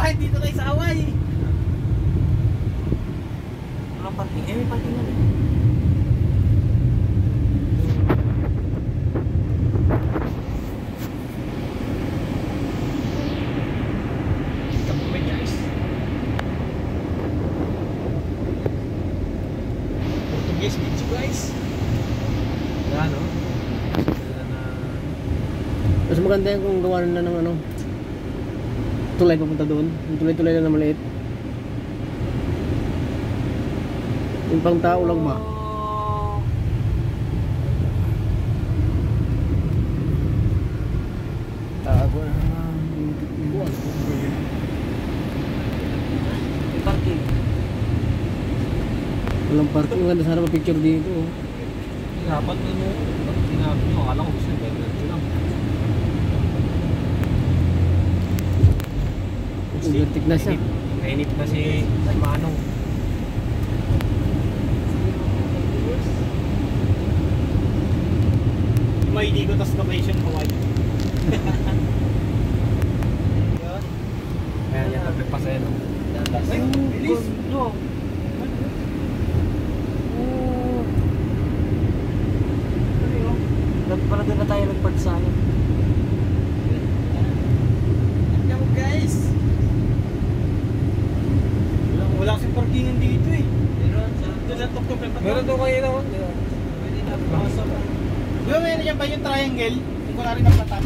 bahay dito tayo sa Away. Walang parking. May parking na rin. Kapumay guys. Portuguese beach guys. Yan no? Mas maganda yung kung gawa na ng ano, tulay papunta doon. Yung tulay-tulay na maliit. Yung pang tao lang ba? Tago na. May parking. Walang parking. Ganda sana pa-picture dito. Dapat ano, sinabi nyo, akala ko gusto nyo lang. Vertic na siya. Nainip na si Manong. May Digo tas location Hawaii. Ayan, yan ang pagpasaya no? Ay, bilis! No. Dapat pala doon na tayo nag-park sa akin. Hello guys! Wala kasing parkingan dito eh. Meron doon kayo naman. Pwede na. Di ba meron yan ba yung triangle? Yung wala rin ang platan?